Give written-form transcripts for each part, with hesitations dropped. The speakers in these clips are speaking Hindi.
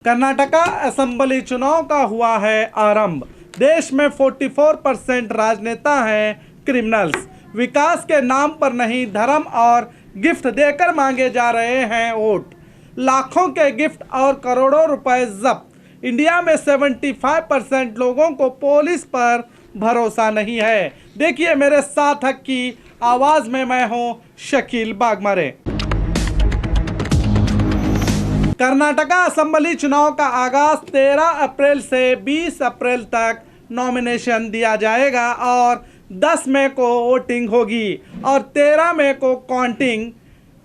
कर्नाटका असेंबली चुनाव का हुआ है आरंभ। देश में 44% राजनेता हैं क्रिमिनल्स। विकास के नाम पर नहीं, धर्म और गिफ्ट देकर मांगे जा रहे हैं वोट। लाखों के गिफ्ट और करोड़ों रुपए जब्त। इंडिया में 75% लोगों को पुलिस पर भरोसा नहीं है। देखिए मेरे साथक की आवाज में, मैं हूं शकील बागमारे। कर्नाटका असेंबली चुनाव का आगाज 13 अप्रैल से 20 अप्रैल तक नॉमिनेशन दिया जाएगा और 10 मई को वोटिंग होगी और 13 मई को काउंटिंग,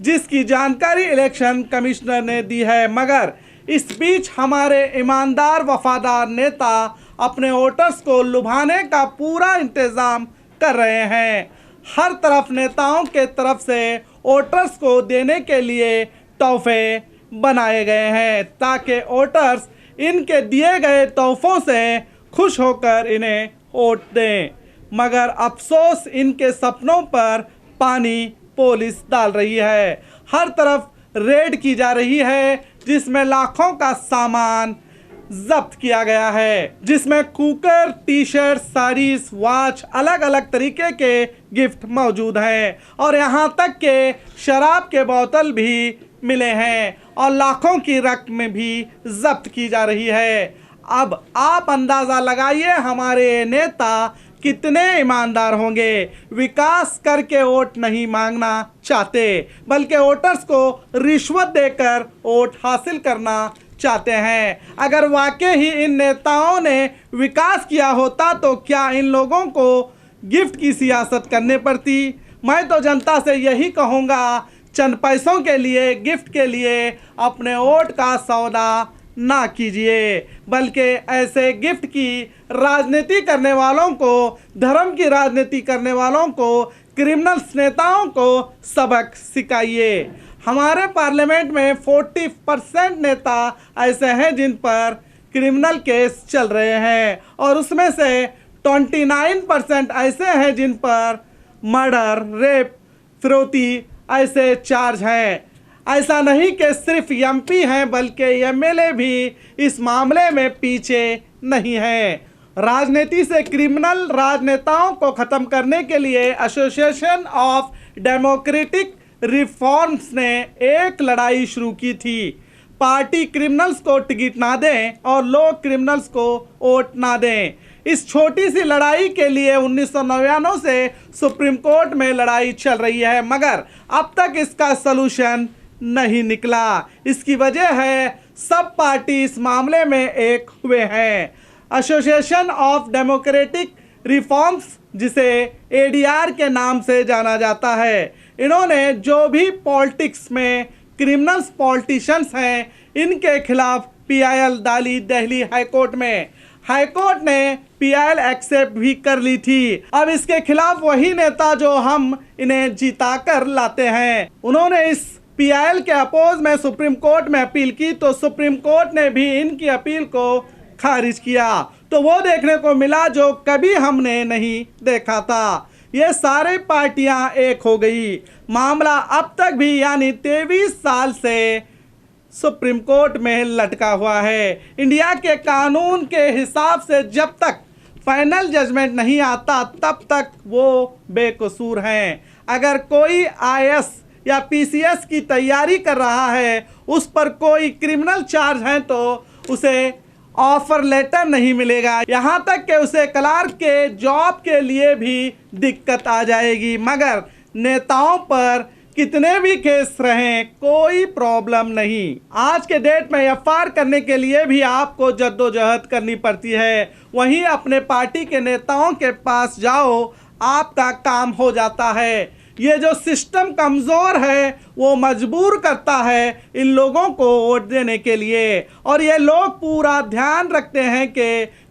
जिसकी जानकारी इलेक्शन कमिश्नर ने दी है। मगर इस बीच हमारे ईमानदार वफादार नेता अपने वोटर्स को लुभाने का पूरा इंतजाम कर रहे हैं। हर तरफ नेताओं के तरफ से वोटर्स को देने के लिए तोहफे बनाए गए हैं ताकि वोटर्स इनके दिए गए तोहफों से खुश होकर इन्हें वोट दें। मगर अफसोस, इनके सपनों पर पानी पुलिस डाल रही है। हर तरफ रेड की जा रही है, जिसमें लाखों का सामान जब्त किया गया है, जिसमें cooker, T shirt, saris, watch, अलग अलग तरीके के गिफ्ट मौजूद हैं और यहाँ तक के शराब के बोतल भी मिले हैं और लाखों की रकम भी जब्त की जा रही है। अब आप अंदाज़ा लगाइए हमारे नेता कितने ईमानदार होंगे। विकास करके वोट नहीं मांगना चाहते, बल्कि वोटर्स को रिश्वत देकर वोट हासिल करना चाहते हैं। अगर वाकई ही इन नेताओं ने विकास किया होता तो क्या इन लोगों को गिफ्ट की सियासत करने पड़ती? मैं तो जनता से यही कहूँगा, चंद पैसों के लिए, गिफ्ट के लिए अपने वोट का सौदा ना कीजिए, बल्कि ऐसे गिफ्ट की राजनीति करने वालों को, धर्म की राजनीति करने वालों को, क्रिमिनल्स नेताओं को सबक सिखाइए। हमारे पार्लियामेंट में 40% नेता ऐसे हैं जिन पर क्रिमिनल केस चल रहे हैं और उसमें से 29% ऐसे हैं जिन पर मर्डर, रेप, फिरौती ऐसे चार्ज हैं। ऐसा नहीं कि सिर्फ एमपी हैं, बल्कि एमएलए भी इस मामले में पीछे नहीं हैं। राजनीति से क्रिमिनल राजनेताओं को ख़त्म करने के लिए एसोसिएशन ऑफ डेमोक्रेटिक रिफॉर्म्स ने एक लड़ाई शुरू की थी। पार्टी क्रिमिनल्स को टिकट ना दें और लोग क्रिमिनल्स को वोट ना दें। इस छोटी सी लड़ाई के लिए 1999 से सुप्रीम कोर्ट में लड़ाई चल रही है, मगर अब तक इसका सलूशन नहीं निकला। इसकी वजह है सब पार्टी इस मामले में एक हुए हैं। एसोसिएशन ऑफ डेमोक्रेटिक रिफॉर्म्स, जिसे एडीआर के नाम से जाना जाता है, इन्होंने जो भी पॉलिटिक्स में क्रिमिनल्स पॉलिटिशियंस हैं, इनके खिलाफ पीआईएल डाली दिल्ली हाईकोर्ट में। हाईकोर्ट ने पीआईएल एक्सेप्ट भी कर ली थी। अब इसके खिलाफ वही नेता जो हम इन्हें जिता कर लाते हैं, उन्होंने इस पीआईएल के अपोज में सुप्रीम कोर्ट में अपील की, तो सुप्रीम कोर्ट ने भी इनकी अपील को खारिज किया। तो वो देखने को मिला जो कभी हमने नहीं देखा था। ये सारे पार्टियां एक हो गई। मामला अब तक भी यानी 23 साल से सुप्रीम कोर्ट में लटका हुआ है। इंडिया के कानून के हिसाब से जब तक फाइनल जजमेंट नहीं आता तब तक वो बेकसूर हैं। अगर कोई आईएएस या पीसीएस की तैयारी कर रहा है, उस पर कोई क्रिमिनल चार्ज है, तो उसे ऑफर लेटर नहीं मिलेगा। यहाँ तक कि उसे क्लर्क के जॉब के लिए भी दिक्कत आ जाएगी। मगर नेताओं पर कितने भी केस रहें, कोई प्रॉब्लम नहीं। आज के डेट में एफआईआर करने के लिए भी आपको जद्दोजहद करनी पड़ती है। वहीं अपने पार्टी के नेताओं के पास जाओ, आपका काम हो जाता है। ये जो सिस्टम कमज़ोर है वो मजबूर करता है इन लोगों को वोट देने के लिए, और ये लोग पूरा ध्यान रखते हैं कि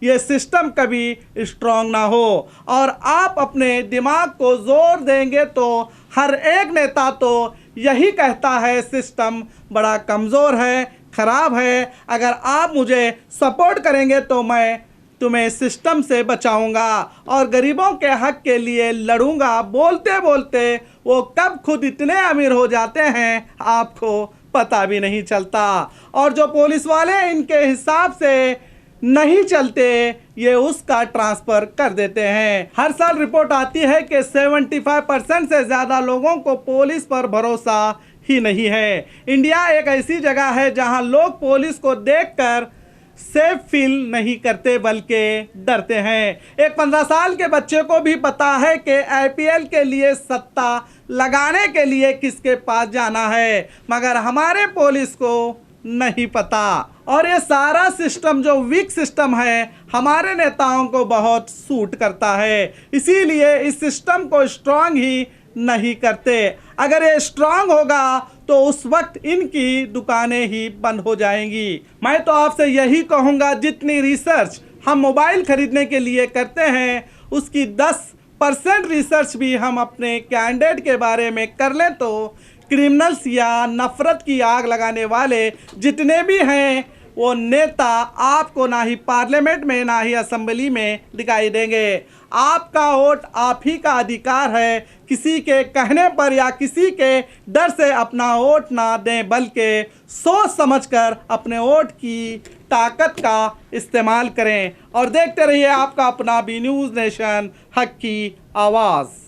ये सिस्टम कभी स्ट्रांग ना हो। और आप अपने दिमाग को जोर देंगे तो हर एक नेता तो यही कहता है सिस्टम बड़ा कमज़ोर है, ख़राब है। अगर आप मुझे सपोर्ट करेंगे तो मैं तुम्हें सिस्टम से बचाऊंगा और गरीबों के हक के लिए लड़ूंगा। बोलते बोलते वो कब खुद इतने अमीर हो जाते हैं आपको पता भी नहीं चलता। और जो पुलिस वाले इनके हिसाब से नहीं चलते, ये उसका ट्रांसफर कर देते हैं। हर साल रिपोर्ट आती है कि 75% से ज़्यादा लोगों को पुलिस पर भरोसा ही नहीं है। इंडिया एक ऐसी जगह है जहां लोग पुलिस को देखकर सेफ फील नहीं करते बल्कि डरते हैं। एक 15 साल के बच्चे को भी पता है कि IPL के लिए सट्टा लगाने के लिए किसके पास जाना है, मगर हमारे पुलिस को नहीं पता। और ये सारा सिस्टम जो वीक सिस्टम है हमारे नेताओं को बहुत सूट करता है, इसीलिए इस सिस्टम को स्ट्रांग ही नहीं करते। अगर ये स्ट्रांग होगा तो उस वक्त इनकी दुकानें ही बंद हो जाएंगी। मैं तो आपसे यही कहूँगा, जितनी रिसर्च हम मोबाइल खरीदने के लिए करते हैं उसकी 10% रिसर्च भी हम अपने कैंडिडेट के बारे में कर लें तो क्रिमिनल्स या नफरत की आग लगाने वाले जितने भी हैं वो नेता आपको ना ही पार्लियामेंट में ना ही असेंबली में दिखाई देंगे। आपका वोट आप ही का अधिकार है। किसी के कहने पर या किसी के डर से अपना वोट ना दें, बल्कि सोच समझकर अपने वोट की ताकत का इस्तेमाल करें। और देखते रहिए आपका अपना बी न्यूज़ नेशन, हक की आवाज़।